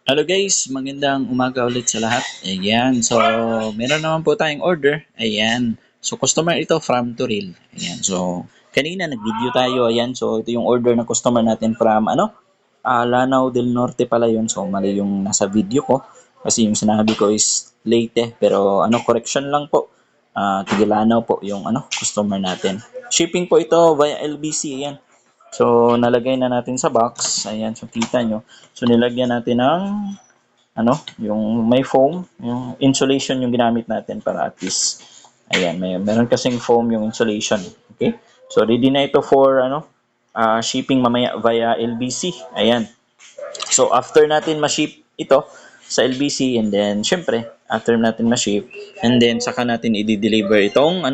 Hello guys, magandang umaga ulit sa lahat. Ayan, so meron naman po tayong order. Ayan, so customer ito from Turil. Ayan, so kanina nag-video tayo. Ayan, so ito yung order ng customer natin from Lanao del Norte pala yun. So mali yung nasa video ko. Kasi yung sinabi ko is Leyte. Pero correction lang po. Tigilanaw po yung customer natin. Shipping po ito via LBC. Ayan. So, nalagay na natin sa box. Ayan, so kita nyo. So, nilagyan natin ng yung may foam, yung insulation yung ginamit natin para at least, ayan, meron kasing foam yung insulation. Okay? So, ready na ito for, shipping mamaya via LBC. Ayan. So, after natin ma-ship ito sa LBC and then, syempre, after natin ma-ship, and then, saka natin i-deliver itong,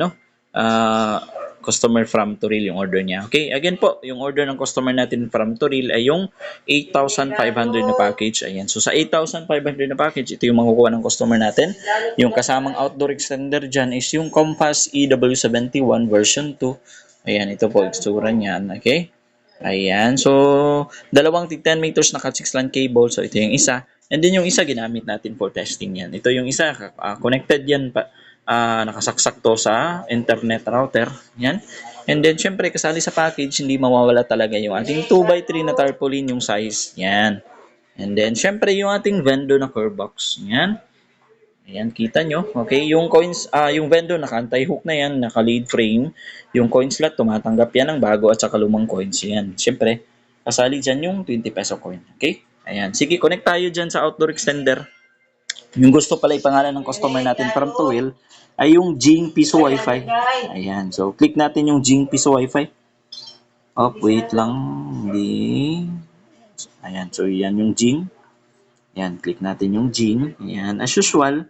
customer from Toril yung order niya. Okay, again po, yung order ng customer natin from Toril ay yung 8,500 na package. Ayan, so sa 8,500 na package, ito yung makukuha ng customer natin. Yung kasamang outdoor extender dyan is yung Compass EW71 version 2. Ayan, ito po, itsura niyan. Okay, ayan, so dalawang 10 meters na Cat 6 LAN cable. So ito yung isa. And then yung isa ginamit natin for testing yan. Ito yung isa, connected yan pa. Nakasaksak to sa internet router. Yan. And then syempre kasali sa package, hindi mawawala talaga yung ating 2x3 na tarpaulin yung size. Yan. And then syempre yung ating vendor na curve box. Yan. Ayan, kita nyo. Okay, yung coins, yung vendor naka-anti-hook na yan, naka-lead frame. Yung coin slot, tumatanggap yan ng bago at saka lumang coins. Yan, syempre, kasali dyan yung 20 peso coin. Okay? Ayan, sige, connect tayo dyan sa outdoor extender. Yung gusto pala ipangalan ng customer natin from Tuwil ay yung Jing Piso Wi-Fi. Ayan, so click natin yung Jing Piso Wi-Fi. Oh, wait lang. Hindi. Ayan, so yan yung Jing. Ayan, click natin yung Jing. Ayan, as usual,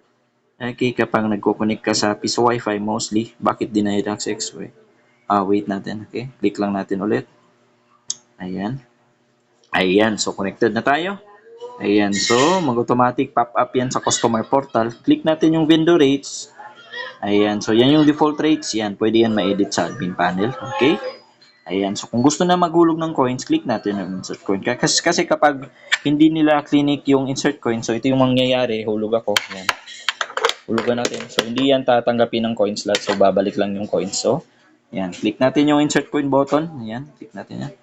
okay, kapag nagko-connect ka sa Piso Wi-Fi mostly, bakit denied access? Wait natin, okay? Click lang natin ulit. Ayan. Ayan, so connected na tayo. Ayan, so mag-automatic pop-up yan sa customer portal. Click natin yung vendor rates. Ayan, so yan yung default rates. Yan, pwede yan ma-edit sa admin panel. Okay? Ayan, so kung gusto na maghulog ng coins, click natin yung insert coin. Kasi kapag hindi nila clinic yung insert coin, so ito yung mangyayari, hulog ako. Ayan. Hulugan natin. So, hindi yan tatanggapin ng coin slot. So, babalik lang yung coins. So, ayan. Click natin yung insert coin button. Ayan. Click natin yan.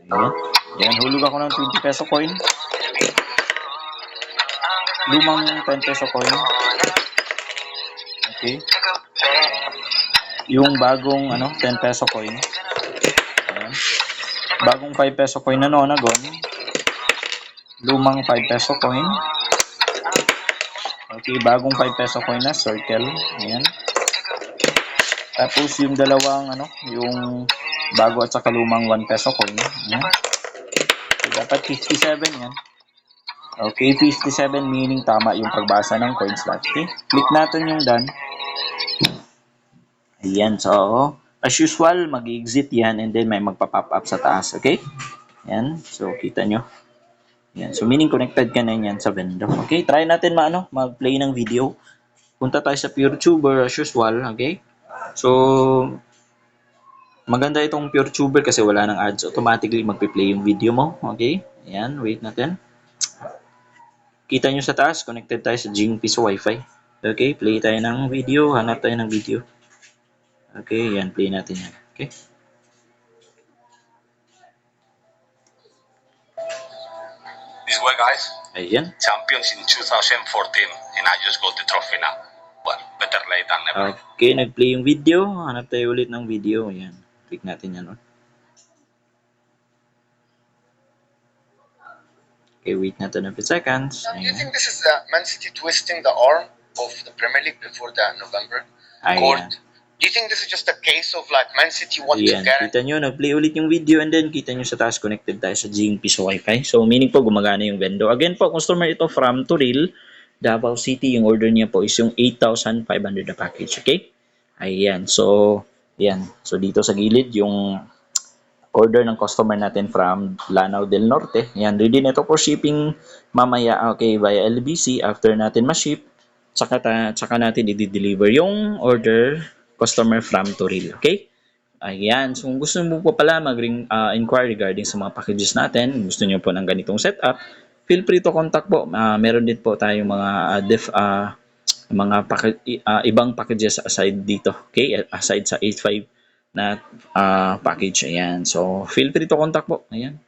Ayan. Ayan. Hulog ako ng 20 peso coin. Lumang 10 peso coin. Okay. Yung bagong 10 peso coin. Ayan. Bagong 5 peso coin na Nonagon. Lumang 5 peso coin. Okay, bagong 5 peso coin na circle. Ayan. Tapos yung dalawang yung bago at saka lumang 1 peso coin. Ayan. So, dapat 57 yan. Okay, 57 meaning tama yung pagbasa ng coin slot. Okay, click natin yung done. Ayan, so as usual, mag-exit yan and then may magpa-pop up sa taas. Okay? Ayan, so kita nyo. Ayan, so meaning connected ka na yan sa vendor. Okay, try natin mag-play ng video. Punta tayo sa PureTuber as usual. Okay? So, maganda itong PureTuber kasi wala nang ads. Automatically magpi-play yung video mo. Okay? Ayan, wait natin. Kita nyo sa taas, connected tayo sa Jing Piso Wi-Fi. Okay, play tayo ng video. Hanap tayo ng video. Okay, yan, play natin yan. Okay. This way, guys. Ayan. Champions in 2014, and I just got the trophy now. Well, better late than never. Okay, nag-play yung video. Hanap tayo ulit ng video. Ayan. Click natin yan. Okay, wait natin a few seconds. Do you think this is Man City twisting the arm of the Premier League before the November court? Do you think this is just a case of like Man City want to guarantee? Kita nyo, nag-play ulit yung video and then kita nyo sa taas connected tayo sa Jing Piso Wi-Fi. So, meaning po gumagana yung vendor. Again po, customer ito from Turil, Davao City. Yung order niya po is yung 8,500 na package. Okay? Ayan. So, ayan. So, dito sa gilid, yung order ng customer natin from Lanao del Norte. Ayan. Ready na ito for shipping mamaya. Okay, via LBC. After natin ma-ship, tsaka natin i-deliver yung order customer from Turil. Okay? Ayan, so kung gusto mo po pala mag-inquire regarding sa mga packages natin, gusto niyo po ng ganitong setup, feel free to contact po. Meron din po tayong mga ibang packages aside dito, okay? Aside sa 85 na package, ayan. So, feel free to contact po. Ayan.